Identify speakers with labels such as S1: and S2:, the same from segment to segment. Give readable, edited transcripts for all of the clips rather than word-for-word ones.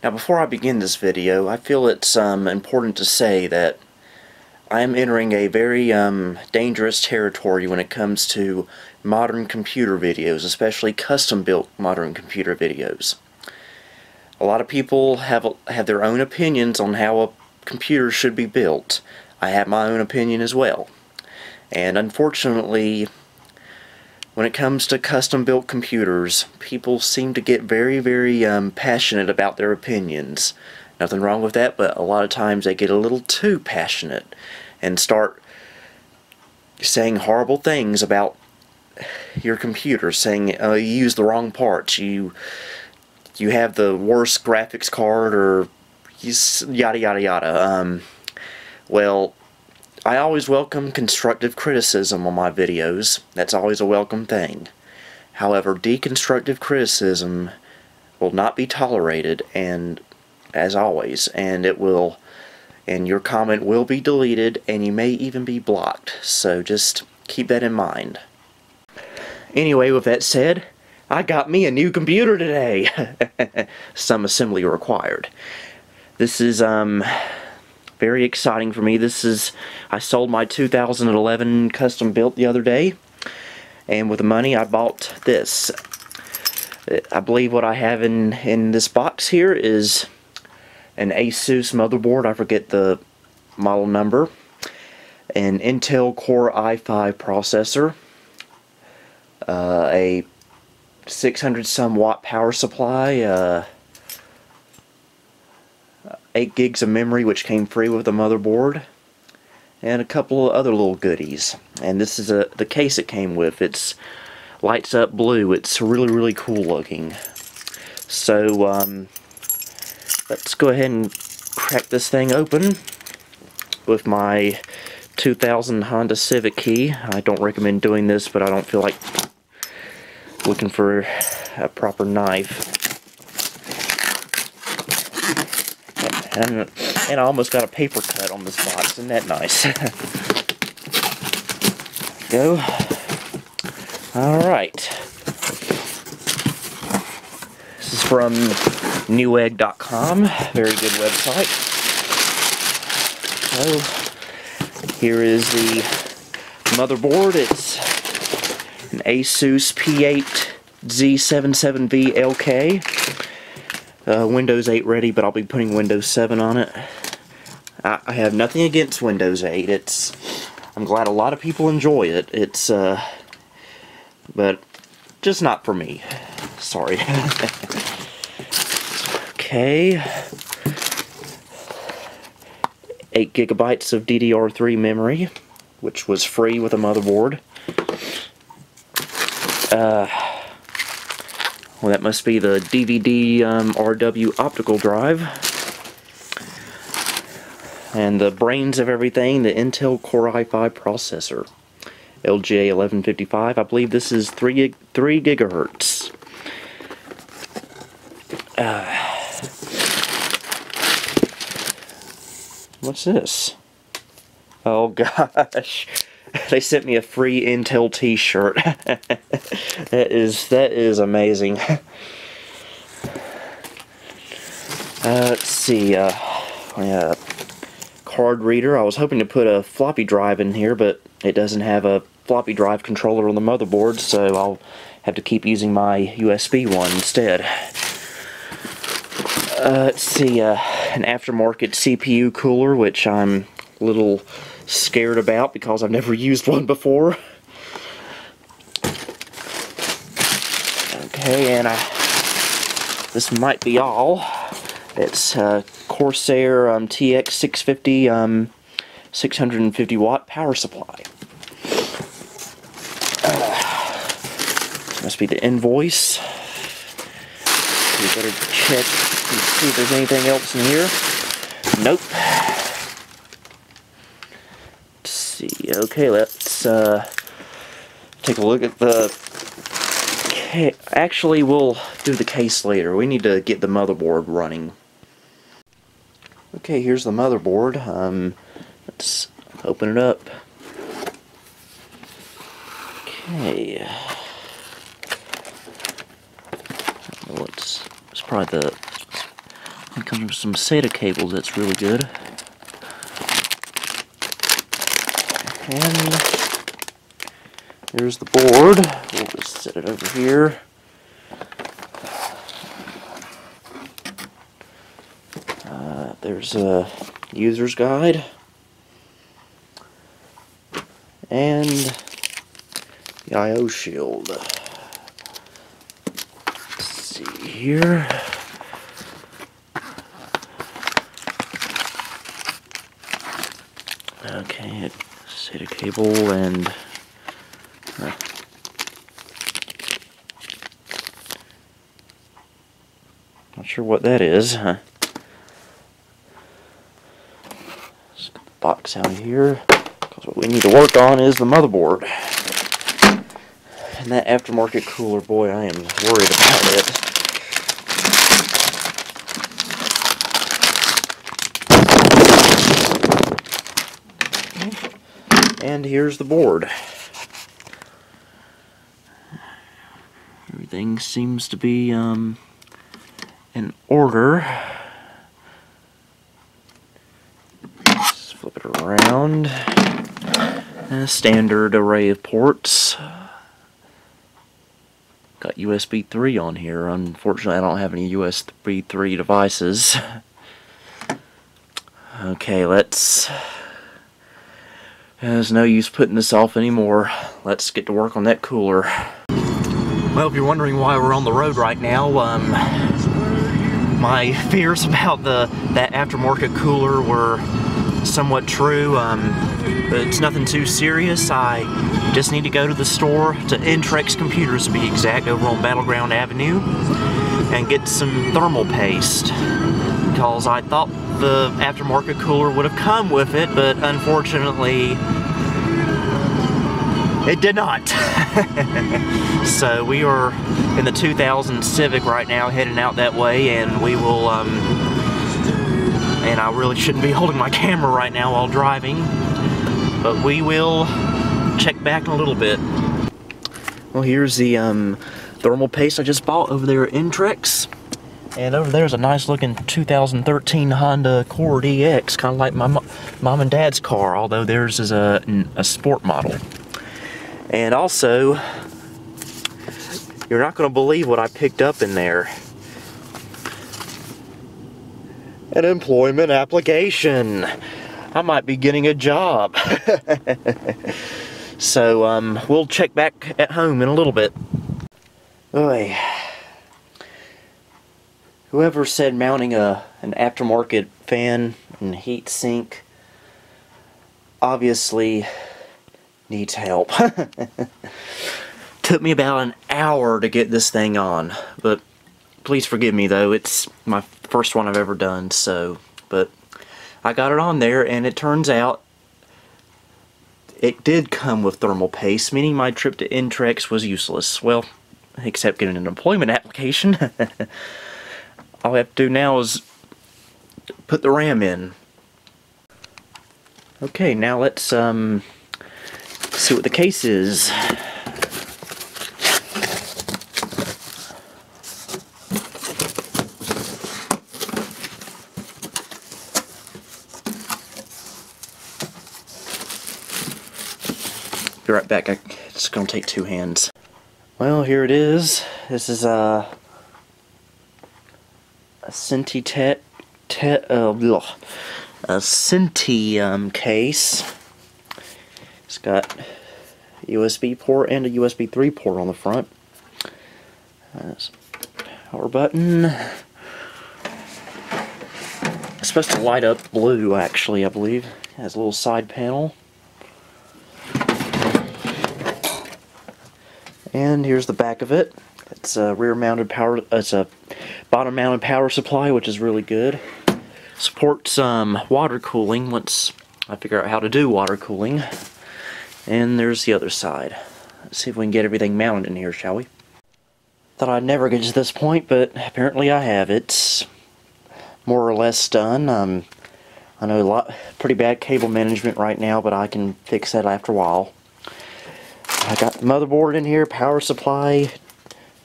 S1: Now before I begin this video, I feel it's important to say that I am entering a very dangerous territory when it comes to modern computer videos, especially custom-built modern computer videos. A lot of people have their own opinions on how a computer should be built. I have my own opinion as well. And unfortunately, when it comes to custom-built computers, people seem to get very, very passionate about their opinions. Nothing wrong with that, but a lot of times they get a little too passionate and start saying horrible things about your computer, saying you use the wrong parts, you have the worst graphics card, or yada yada yada. Well, I always welcome constructive criticism on my videos. That's always a welcome thing. However, deconstructive criticism will not be tolerated, and as always, and your comment will be deleted, and you may even be blocked. So just keep that in mind. Anyway, with that said, I got me a new computer today. Some assembly required. This is very exciting for me. I sold my 2011 custom built the other day, and with the money I bought this. I believe what I have in this box here is an Asus motherboard. I forget the model number. An Intel Core i5 processor. A 600 some watt power supply. 8 gigs of memory, which came free with the motherboard. And a couple of other little goodies. And this is the case it came with. It's lights up blue. It's really, really cool looking. So, let's go ahead and crack this thing open with my 2000 Honda Civic key. I don't recommend doing this, but I don't feel like looking for a proper knife. And I almost got a paper cut on this box. Isn't that nice? Go. Alright. This is from Newegg.com. Very good website. So, here is the motherboard. It's an Asus P8Z77V LK. Windows 8 ready, but I'll be putting Windows 7 on it. I have nothing against Windows 8. I'm glad a lot of people enjoy it. But just not for me. Sorry. Okay. 8 gigabytes of DDR3 memory, which was free with a motherboard. Well, that must be the DVD RW optical drive. And the brains of everything, the Intel Core i5 processor. LGA 1155. I believe this is 3 gigahertz. What's this? Oh gosh. They sent me a free Intel t-shirt. that is amazing. Let's see. Card reader. I was hoping to put a floppy drive in here, but it doesn't have a floppy drive controller on the motherboard, so I'll have to keep using my USB one instead. Let's see. An aftermarket CPU cooler, which I'm a little scared about because I've never used one before. Okay, and this might be all. It's Corsair TX650 650 watt power supply. Must be the invoice. We better check and see if there's anything else in here. Nope. Okay, let's take a look at the case. Actually, we'll do the case later. We need to get the motherboard running. Okay, here's the motherboard. Let's open it up. Okay. It's probably the It comes with some SATA cables, that's really good. And here's the board. We'll just set it over here. There's a user's guide. And the I/O shield. Let's see here. Okay, SATA cable and not sure what that is. Let's get the box out of here, because what we need to work on is the motherboard. And that aftermarket cooler, boy, I am worried about it. And here's the board. Everything seems to be in order. Let's flip it around. A standard array of ports. Got USB 3 on here. Unfortunately, I don't have any USB 3 devices. Okay, there's no use putting this off anymore. Let's get to work on that cooler. Well, if you're wondering why we're on the road right now, my fears about that aftermarket cooler were somewhat true. But it's nothing too serious. I just need to go to the store, to Intrex Computers to be exact, over on Battleground Avenue, and get some thermal paste, because I thought the aftermarket cooler would have come with it, but unfortunately it did not. So we are in the 2000 Civic right now, heading out that way, and we will and I really shouldn't be holding my camera right now while driving, but we will check back in a little bit. Well, here's the thermal paste I just bought over there at Intrex. And over there's a nice looking 2013 Honda Accord EX, kind of like my mom and dad's car, although theirs is a sport model. And also, you're not going to believe what I picked up in there. An employment application. I might be getting a job. So we'll check back at home in a little bit. Oy. Whoever said mounting an aftermarket fan and heat sink obviously needs help. Took me about an hour to get this thing on, but please forgive me though, it's my first one I've ever done, but I got it on there, and it turns out it did come with thermal paste, meaning my trip to Intrex was useless. Well, except getting an employment application. All I have to do now is put the RAM in. Okay, now let's see what the case is. Be right back. It's gonna take two hands. Well, here it is. This is a Cinti case. It's got a USB port and a USB 3 port on the front. Power button. It's supposed to light up blue, actually, I believe. It has a little side panel. And here's the back of it. It's a rear-mounted power. It's a bottom-mounted power supply, which is really good. Supports water cooling once I figure out how to do water cooling. And there's the other side. Let's see if we can get everything mounted in here, shall we? Thought I'd never get to this point, but apparently I have. It's more or less done. I know pretty bad cable management right now, but I can fix that after a while. I got the motherboard in here, power supply,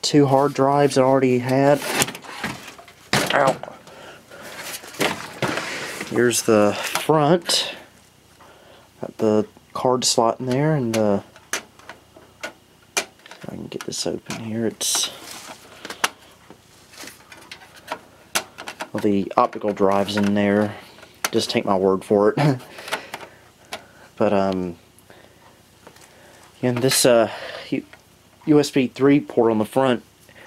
S1: 2 hard drives I already had. Ow. Here's the front. Got the card slot in there, and if I can get this open here, it's well, the optical drive's in there. Just take my word for it. But and this USB 3 port on the front,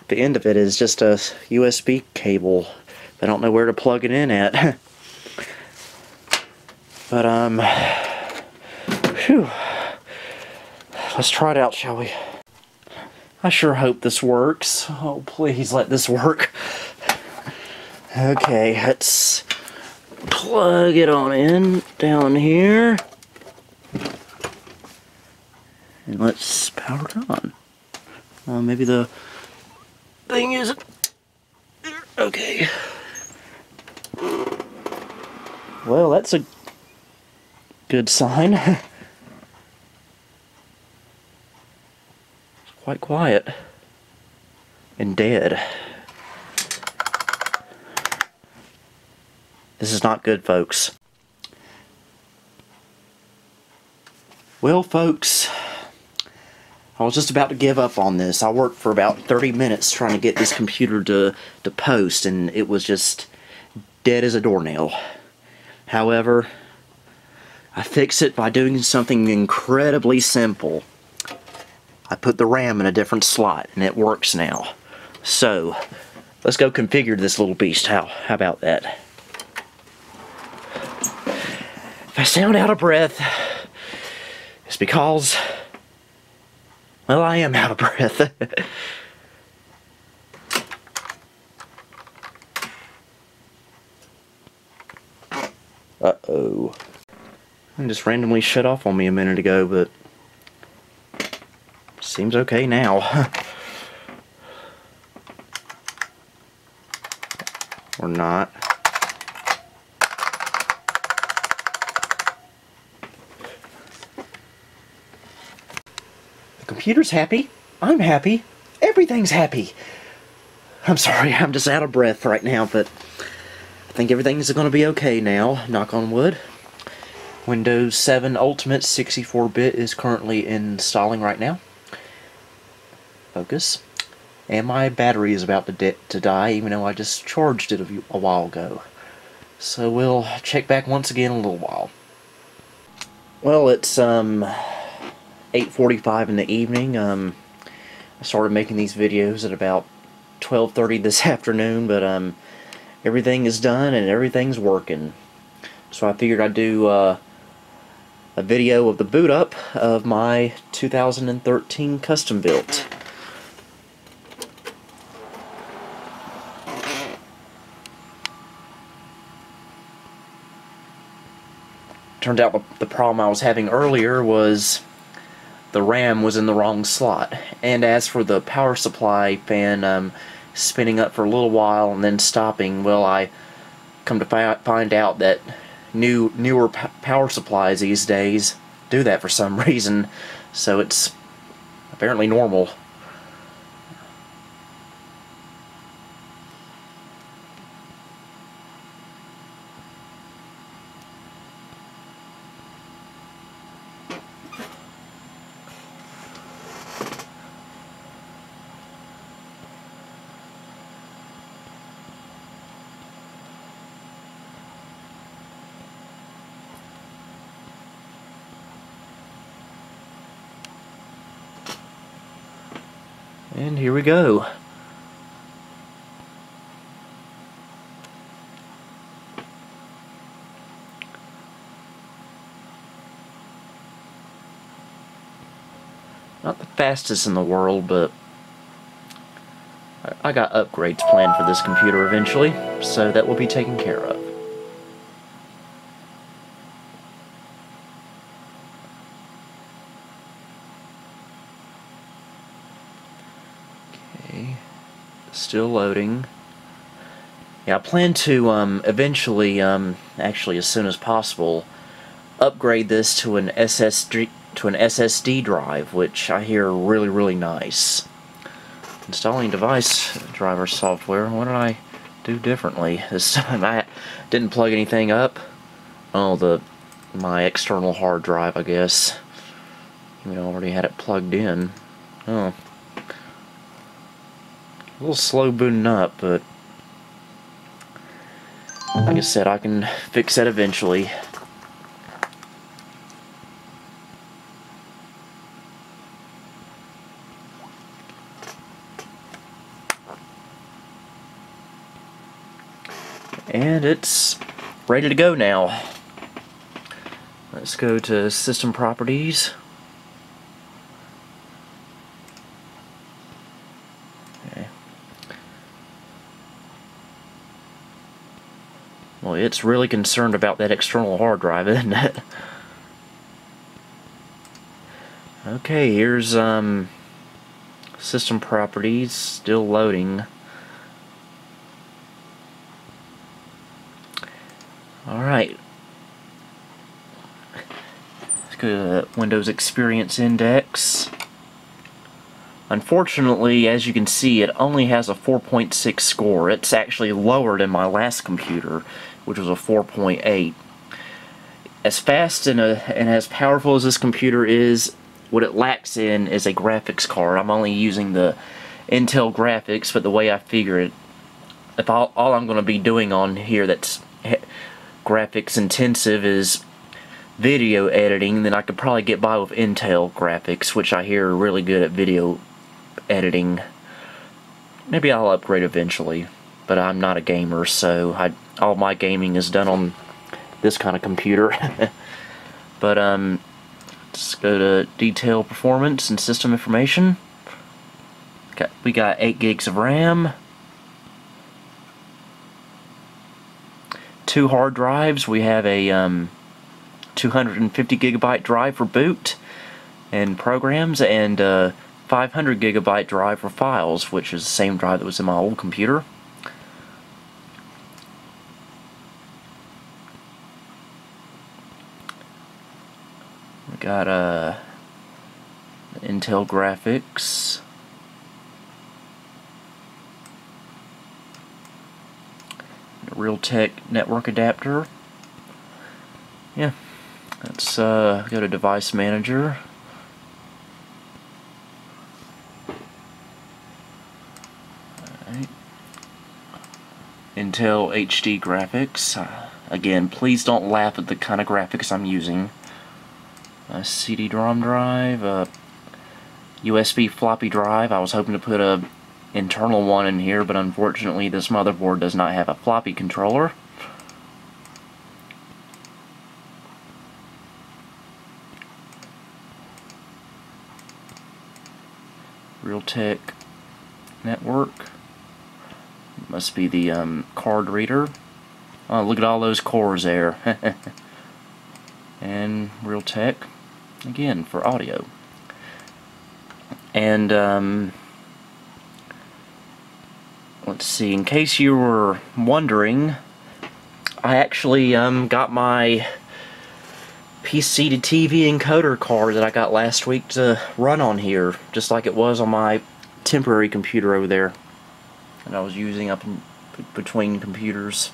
S1: the end of it is just a USB cable. I don't know where to plug it in at. But whew. Let's try it out, shall we? I sure hope this works. Oh, please let this work. Okay, let's plug it on in down here. And let's power it on. Maybe the thing isn't... Okay. Well, that's a good sign. It's quite quiet. And dead. This is not good, folks. Well, folks, I was just about to give up on this. I worked for about 30 minutes trying to get this computer to post, and it was just dead as a doornail. However, I fixed it by doing something incredibly simple. I put the RAM in a different slot, and it works now. So, let's go configure this little beast. How about that? If I sound out of breath, it's because, well, I am out of breath. Uh-oh. It just randomly shut off on me a minute ago, but seems okay now. Or not. The computer's happy. I'm happy. Everything's happy. I'm sorry, I'm just out of breath right now, but I think everything's going to be okay now, knock on wood. Windows 7 Ultimate 64-bit is currently installing right now. Focus. And my battery is about to die, even though I just charged it a while ago. So we'll check back once again in a little while. Well, it's 8:45 in the evening. I started making these videos at about 12:30 this afternoon, but everything is done and everything's working. So I figured I'd do a video of the boot up of my 2013 custom built. Turned out the problem I was having earlier was the RAM was in the wrong slot. And as for the power supply fan spinning up for a little while and then stopping, well, I come to find out that newer power supplies these days do that for some reason, so it's apparently normal. And here we go. Not the fastest in the world, but I got upgrades planned for this computer eventually, so that will be taken care of. Okay, still loading. Yeah, I plan to eventually, actually as soon as possible, upgrade this to an SSD drive, which I hear really nice. Installing device driver software. What did I do differently this time? I didn't plug anything up. Oh, my external hard drive, I guess. I already had it plugged in. Oh. A little slow booting up, but like I said, I can fix that eventually. And it's ready to go now. Let's go to System Properties. Okay. Well, it's really concerned about that external hard drive, isn't it? Okay, here's System Properties, still loading. Alright. Let's go to the Windows Experience Index. Unfortunately, as you can see, it only has a 4.6 score. It's actually lower than my last computer, which was a 4.8. As fast and as powerful as this computer is, what it lacks in is a graphics card. I'm only using the Intel graphics, but the way I figure it, if all I'm going to be doing on here that's graphics intensive is video editing, then I could probably get by with Intel graphics, which I hear are really good at video editing. Maybe I'll upgrade eventually, but I'm not a gamer, so all my gaming is done on this kind of computer. But let's go to Detail, Performance, and System Information. Okay, we got 8 gigs of RAM, 2 hard drives. We have a 250 gigabyte drive for boot and programs, and 500 gigabyte drive for files, which is the same drive that was in my old computer. We got Intel graphics, Realtek network adapter. Yeah, let's go to Device Manager. Alright. Intel HD graphics. Again, please don't laugh at the kind of graphics I'm using. A CD-ROM drive, a USB floppy drive. I was hoping to put a internal one in here, but unfortunately this motherboard does not have a floppy controller. Realtek network. Must be the card reader. Oh, look at all those cores there. And Realtek again for audio. And let's see, in case you were wondering, I actually got my PC to TV encoder card that I got last week to run on here, just like it was on my temporary computer over there that I was using up in between computers.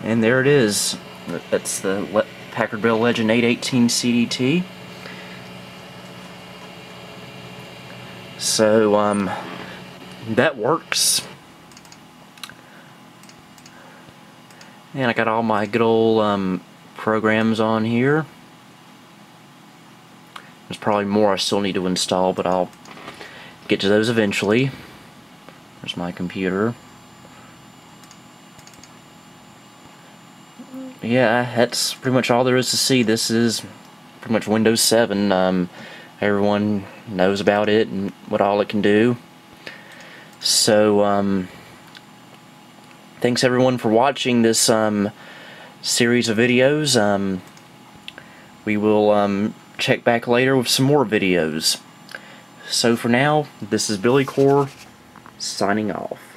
S1: And there it is. That's the Packard Bell Legend 818 CDT. So, that works. And I got all my good old programs on here. There's probably more I still need to install, but I'll get to those eventually. There's my computer. Yeah, that's pretty much all there is to see. This is pretty much Windows 7. Everyone knows about it and what all it can do. So, thanks everyone for watching this series of videos. We will check back later with some more videos. So for now, this is Billy Core, signing off.